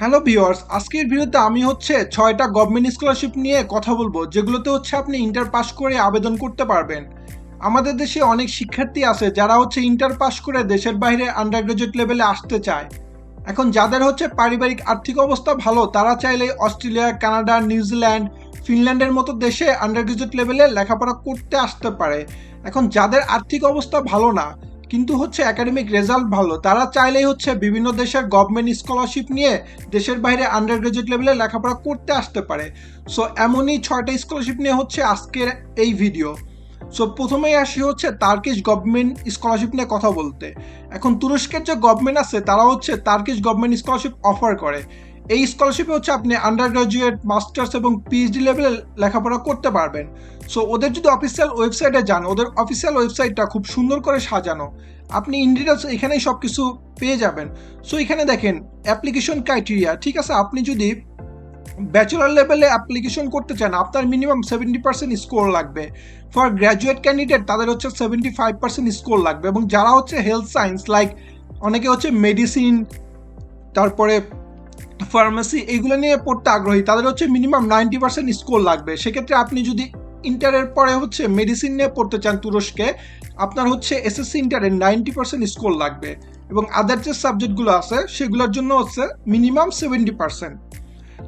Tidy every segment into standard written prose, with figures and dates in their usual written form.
Hello viewers, আজকের ভিডিওতে আমি ছয়টা গভর্নমেন্ট স্কলারশিপ নিয়ে কথা বলবো, যেগুলোতে আপনি ইন্টার পাস করে আবেদন করতে পারবেন। আমাদের দেশে অনেক শিক্ষার্থী আছে যারা ইন্টার পাস করে দেশের বাইরে আন্ডার গ্রাজুয়েট লেভেলে আসতে চায়। এখন যাদের পারিবারিক আর্থিক অবস্থা ভালো, তারা চাইলে অস্ট্রেলিয়া, কানাডা, নিউজিল্যান্ড, ফিনল্যান্ডের মতো দেশে আন্ডার গ্রাজুয়েট লেভেলে লেখাপড়া করতে আসতে পারে। এখন যাদের আর্থিক অবস্থা ভালো না কিন্তু একাডেমিক রেজাল্ট ভালো, তারা চাইলেই বিভিন্ন দেশের গভর্নমেন্ট স্কলারশিপ নিয়ে দেশের বাইরে আন্ডার গ্রাজুয়েট লেভেলে লেখাপড়া করতে আসতে পারে। সো এমনই 6টা স্কলারশিপ নিয়ে আজকের এই ভিডিও। সো প্রথমেই আসি তার্কিশ গভর্নমেন্ট স্কলারশিপ নিয়ে কথা বলতে। এখন তুরস্কের যে গভর্নমেন্ট আছে তারা তার্কিশ গভর্নমেন্ট স্কলারশিপ অফার করে। এই স্কলারশিপে আপনি আন্ডার গ্রাজুয়েট, মাস্টার্স এবং পিএইচডি লেভেলে লেখাপড়া করতে পারবেন। সো ওদের যদি অফিসিয়াল ওয়েবসাইটে যান, ওদের অফিসিয়াল ওয়েবসাইটটা খুব সুন্দর করে সাজানো, আপনি ইন ডিটেলস এখানেই সব কিছু পেয়ে যাবেন। সো এখানে দেখেন অ্যাপ্লিকেশন ক্রাইটেরিয়া, ঠিক আছে। আপনি যদি ব্যাচেলর লেভেলে অ্যাপ্লিকেশন করতে চান, আপনার মিনিমাম 70% স্কোর লাগবে। ফর গ্র্যাজুয়েট ক্যান্ডিডেট তাদের 75% স্কোর লাগবে। এবং যারা হেলথ সায়েন্স, লাইক অনেকে মেডিসিন, তারপরে ফার্মেসি, এইগুলো নিয়ে পড়তে আগ্রহী, তাদের মিনিমাম 90% স্কোর লাগবে। সেক্ষেত্রে আপনি যদি ইন্টারের পরে মেডিসিন নিয়ে পড়তে চান তুরস্কে, আপনার এসএসসি ইন্টারের 90% স্কোর লাগবে। এবং আদার যে সাবজেক্টগুলো আছে সেগুলোর জন্য মিনিমাম 70%।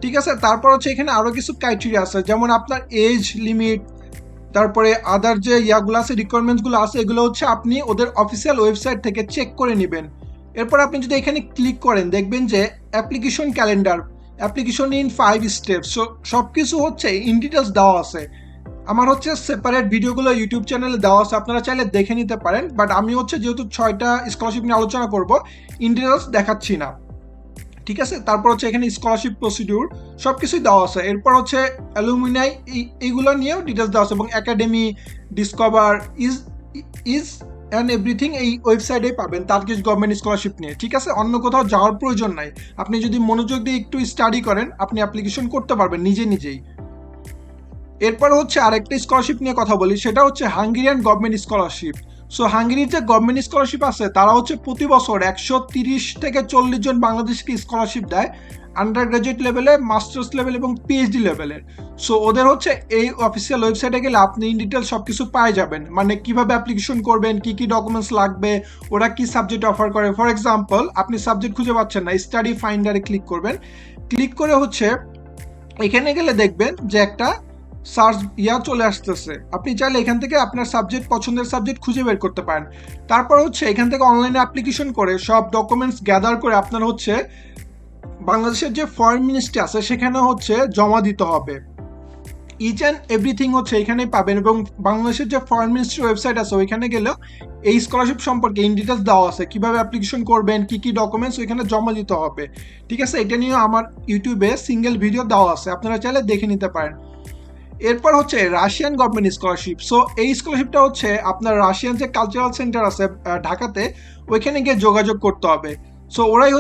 ঠিক আছে। তারপর এখানে আরো কিছু ক্রাইটেরিয়া আছে, যেমন আপনার এজ লিমিট, তারপরে আদার যে ইয়াগুলো আছে, রিকোয়ারমেন্টসগুলো আছে, এগুলো আপনি ওদের অফিসিয়াল ওয়েবসাইট থেকে চেক করে নেবেন। এরপর আপনি যদি এখানে ক্লিক করেন, দেখবেন যে application calendar, application in 5 steps, সব কিছু ইন ডিটেলস দেওয়া আছে। আমার সেপারেট ভিডিওগুলো ইউটিউব চ্যানেলে দেওয়া আছে, আপনারা চাইলে দেখে নিতে পারেন। বাট আমি যেহেতু 6টা স্কলারশিপ নিয়ে আলোচনা করব, ইন ডিটেলস দেখাচ্ছি না, ঠিক আছে। তারপর এখানে স্কলারশিপ প্রসিডিউর সব কিছুই দেওয়া আছে। এরপর অ্যালুমিনাই, এইগুলো নিয়েও ডিটেলস দেওয়া আছে। এবং academy, discover, is is and everything এই ওয়েবসাইটে পাবেন টার্কিশ গভর্নমেন্ট স্কলারশিপ নিয়ে, ঠিক আছে। অন্য কোথাও যাওয়ার প্রয়োজন নাই। আপনি যদি মনোযোগ দিয়ে একটু স্টাডি করেন, আপনি অ্যাপ্লিকেশন করতে পারবেন নিজে নিজেই। এরপর আরেকটা স্কলারশিপ নিয়ে কথা বলি, সেটা হাঙ্গেরিয়ান গভর্নমেন্ট স্কলারশিপ। সো হাঙ্গেরির যে গভর্নমেন্ট স্কলারশিপ আছে, তারা প্রতি বছর 130 থেকে 40 জন বাংলাদেশকে স্কলারশিপ দেয় আন্ডার গ্রাজুয়েট লেভেলে, মাস্টার্স লেভেল এবং পিএইচডি লেভেলের। সো ওদের এই অফিসিয়াল ওয়েবসাইটে গেলে আপনি ইন ডিটেল সব কিছু পাই যাবেন, মানে কিভাবে অ্যাপ্লিকেশন করবেন, কি কি ডকুমেন্টস লাগবে, ওরা কি সাবজেক্ট অফার করে। ফর এক্সাম্পল, আপনি সাবজেক্ট খুঁজে পাচ্ছেন না, স্টাডি ফাইন্ডারে ক্লিক করবেন। ক্লিক করে এখানে গেলে দেখবেন যে একটা সার্চ চলে আসতেছে। আপনি চাইলে এখান থেকে আপনার সাবজেক্ট, পছন্দের সাবজেক্ট খুঁজে বের করতে পারেন। তারপর এখান থেকে অনলাইনে অ্যাপ্লিকেশন করে সব ডকুমেন্টস গ্যাদার করে আপনার বাংলাদেশের যে ফরেন মিনিস্ট্রি আছে সেখানে জমা দিতে হবে। ইচ অ্যান্ড এভরিথিং এখানেই পাবেন। এবং বাংলাদেশের যে ফরেন মিনিস্ট্রি ওয়েবসাইট আছে, ওইখানে গেলেও এই স্কলারশিপ সম্পর্কে ইন ডিটেলস দেওয়া আছে, কিভাবে অ্যাপ্লিকেশন করবেন, কি কি ডকুমেন্টস ওইখানে জমা দিতে হবে, ঠিক আছে। এটা নিয়ে আমার ইউটিউবে সিঙ্গেল ভিডিও দেওয়া আছে, আপনারা চাইলে দেখে নিতে পারেন। এরপর রাশিয়ান গভর্নমেন্ট স্কলারশিপ। সো এই স্কলারশিপটা আপনার রাশিয়ান যে কালচারাল সেন্টার আছে ঢাকাতে, ওইখানে গিয়ে যোগাযোগ করতে হবে। সো ওরাই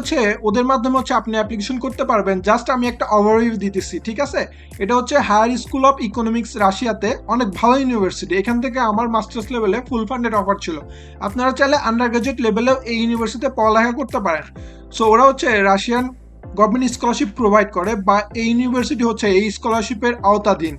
ওদের মাধ্যমে আপনি অ্যাপ্লিকেশন করতে পারবেন। জাস্ট আমি একটা ওভারভিউ দিতেছি, ঠিক আছে। এটা হায়ার স্কুল অফ ইকোনমিক্স, রাশিয়াতে অনেক ভালো ইউনিভার্সিটি। এখান থেকে আমার মাস্টার্স লেভেলে ফুল ফান্ডেড অফার ছিল। আপনারা চাইলে আন্ডার গ্রাজুয়েট লেভেলেও এই ইউনিভার্সিটিতে পড়ালেখা করতে পারেন। সো ওরা রাশিয়ান গভর্নমেন্ট স্কলারশিপ প্রোভাইড করে, বা এই ইউনিভার্সিটি এই স্কলারশিপের আওতাধীন।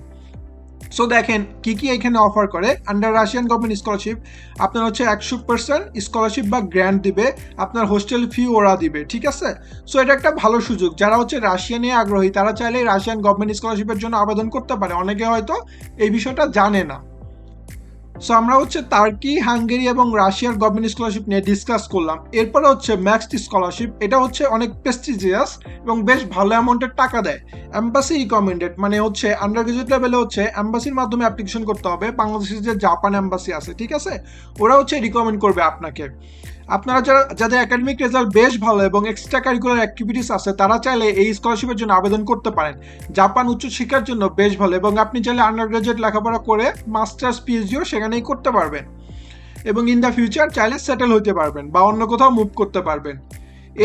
সো দেখেন কি কি এখানে অফার করে। আন্ডার রাশিয়ান গভর্নমেন্ট স্কলারশিপ আপনার 100% স্কলারশিপ বা গ্র্যান্ট দিবে, আপনার হোস্টেল ফি ওরা দিবে, ঠিক আছে। সো এটা একটা ভালো সুযোগ। যারা রাশিয়া নিয়ে আগ্রহী, তারা চাইলে রাশিয়ান গভর্নমেন্ট স্কলারশিপের জন্য আবেদন করতে পারে। অনেকে হয়তো এই বিষয়টা জানে না। সো আমরা টার্কি, হাঙ্গেরি এবং রাশিয়ার গভর্নমেন্ট স্কলারশিপ নিয়ে ডিসকাস করলাম। এরপরে ম্যাক্সড স্কলারশিপ। এটা অনেক প্রেস্টিজিয়াস এবং বেশ ভালো অ্যামাউন্টের টাকা দেয়। এম্বাসি রিকমেন্ডেড, মানে আন্ডার গ্রাজুয়েট লেভেলে এম্বাসির মাধ্যমে অ্যাপ্লিকেশন করতে হবে। বাংলাদেশের যে জাপান এম্বাসি আছে, ঠিক আছে, ওরা রিকমেন্ড করবে আপনাকে। আপনারা যাদের একাডেমিক রেজাল্ট বেশ ভালো এবং এক্সট্রা কারিকুলার অ্যাক্টিভিটিস আছে, তারা চাইলে এই স্কলারশিপের জন্য আবেদন করতে পারেন। জাপান উচ্চশিক্ষার জন্য বেশ ভালো, এবং আপনি চাইলে আন্ডার গ্রাজুয়েট লেখাপড়া করে মাস্টার্স পিএইচডিও সেখানেই করতে পারবেন। এবং ইন দ্য ফিউচার চাইলে সেটেল হতে পারবেন বা অন্য কোথাও মুভ করতে পারবেন।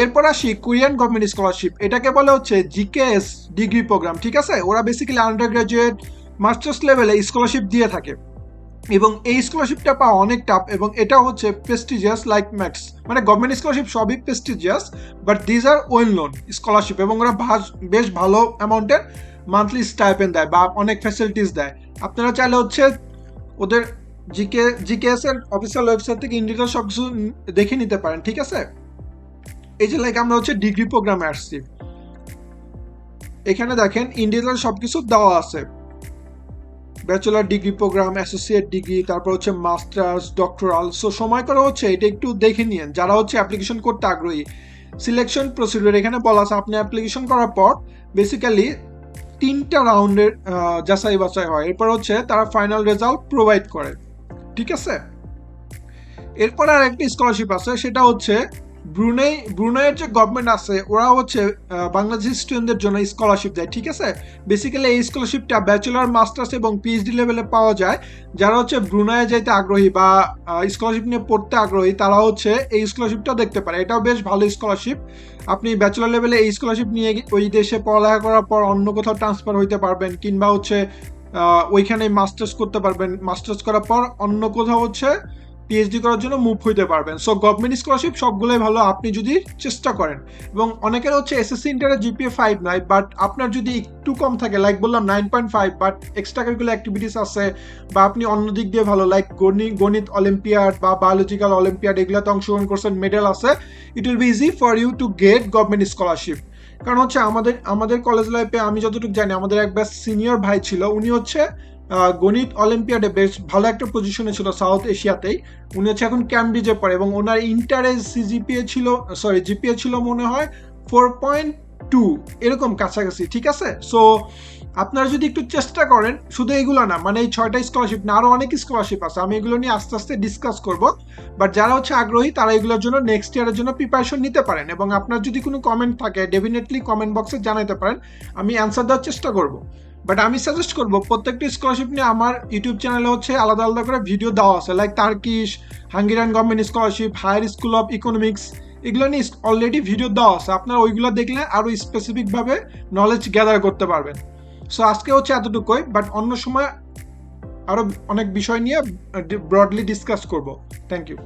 এরপর আসি কোরিয়ান গভর্নমেন্ট স্কলারশিপ। এটাকে বলে জিকেএস ডিগ্রি প্রোগ্রাম, ঠিক আছে। ওরা বেসিক্যালি আন্ডার গ্রাজুয়েট, মাস্টার্স লেভেলে স্কলারশিপ দিয়ে থাকে। এবং এই স্কলারশিপটা পাওয়া অনেক টাফ, এবং এটা হচ্ছে প্রেস্টিজিয়াস লাইক ম্যাক্স, মানে গভর্নমেন্ট স্কলারশিপ সবই prestigious, but these are well known scholarship, এবং ওরা বেশ ভালো অ্যামাউন্টের মান্থলি স্টাইপেন্ড দেয় বা অনেক ফ্যাসিলিটিস দেয়। আপনারা চাইলে হচ্ছে ওদের জিকেএস এর অফিসিয়াল ওয়েবসাইট থেকে ইন্ডিভিজুয়াল সব কিছু দেখে নিতে পারেন, ঠিক আছে? এই যে লাইক আমরা হচ্ছে ডিগ্রি প্রোগ্রামে আসছি, এখানে দেখেন ইন্ডিভিজুয়াল সবকিছু দেওয়া আছে, bachelor degree program, associate degree, তারপর হচ্ছে মাস্টার্স, ডক্টরাল। সো সময় করে হচ্ছে এটা একটু দেখে নিন যারা হচ্ছে অ্যাপ্লিকেশন করতে আগ্রহী। সিলেকশন প্রসিডিউর এখানে বলা আছে, আপনি অ্যাপ্লিকেশন করার পর বেসিক্যালি 3টা রাউন্ডের যাচাই বাছাই হয়, এরপর হচ্ছে তারা ফাইনাল রেজাল্ট প্রোভাইড করে, ঠিক আছে? এরপর আর একটা স্কলারশিপ আছে, সেটা হচ্ছে ব্রুনাইয়ের যে গভর্নমেন্ট আছে ওরা হচ্ছে বাংলাদেশি স্টুডেন্টদের জন্য স্কলারশিপ দেয়, ঠিক আছে? বেসিক্যালি এই স্কলারশিপটা ব্যাচেলার, মাস্টার্স এবং পিএইচডি লেভেলে পাওয়া যায়। যারা হচ্ছে ব্রুনাইয়ে যাইতে আগ্রহী বা স্কলারশিপ নিয়ে পড়তে আগ্রহী তারা হচ্ছে এই স্কলারশিপটা দেখতে পারে। এটাও বেশ ভালো স্কলারশিপ। আপনি ব্যাচেলার লেভেলে এই স্কলারশিপ নিয়ে ওই দেশে পড়ালেখা করার পর অন্য কোথাও ট্রান্সফার হইতে পারবেন, কিংবা হচ্ছে ওইখানে মাস্টার্স করতে পারবেন, মাস্টার্স করার পর অন্য কোথাও হচ্ছে পিএইচডি করার জন্য মুভ হইতে পারবেন। সো গভর্নমেন্ট স্কলারশিপ সবগুলোই ভালো আপনি যদি চেষ্টা করেন। এবং অনেকের হচ্ছে এসএসসি ইন্টারের জিপিএ 5 নয়, বাট আপনার যদি একটু কম থাকে, লাইক বললাম 9.5, বাট এক্সট্রা কারিকুলার অ্যাক্টিভিটিস আছে, বা আপনি অন্য দিক দিয়ে ভালো, লাইক গণিত অলিম্পিয়াড বা বায়োলজিক্যাল অলিম্পিয়াড এগুলোতে অংশগ্রহণ করছেন, মেডেল আছে, it will be easy for you to get government scholarship. কারণ হচ্ছে আমাদের কলেজ লাইফে আমি যতটুকু জানি, আমাদের এক ব্যাচ সিনিয়র ভাই ছিল, উনি হচ্ছে গণিত অলিম্পিয়াডে বেশ ভালো একটা পজিশনে ছিল সাউথ এশিয়াতেই। উনি হচ্ছে এখন ক্যামব্রিজে পড়ে, এবং ওনার ইন্টারে জিপিএ ছিল মনে হয় 4.2 এরকম কাছাকাছি, ঠিক আছে? সো আপনারা যদি একটু চেষ্টা করেন, শুধু এগুলো না, মানে এই 6টা স্কলারশিপ না, আরো অনেক স্কলারশিপ আছে, আমি এগুলো নিয়ে আস্তে আস্তে ডিসকাস করব। বাট যারা হচ্ছে আগ্রহী তারা এগুলোর জন্য নেক্সট ইয়ারের জন্য প্রিপারেশন নিতে পারেন, এবং আপনার যদি কোনো কমেন্ট থাকে ডেফিনেটলি কমেন্ট বক্সে জানাতে পারেন, আমি অ্যান্সার দেওয়ার চেষ্টা করব। বাট আমি সাজেস্ট করবো প্রত্যেকটা স্কলারশিপ নিয়ে আমার ইউটিউব চ্যানেলে হচ্ছে আলাদা আলাদা করে ভিডিও দেওয়া আছে, like Turkish, Hungarian government scholarship, higher school of economics, এগুলো নিয়ে অলরেডি ভিডিও দেওয়া আছে। আপনারা ওইগুলো দেখলে আরো স্পেসিফিকভাবে নলেজ গ্যাদার করতে পারবেন। সো আজকে হচ্ছে এতটুকুই, বাট অন্য সময় আরো অনেক বিষয় নিয়ে ব্রডলি ডিসকাস করব। Thank you.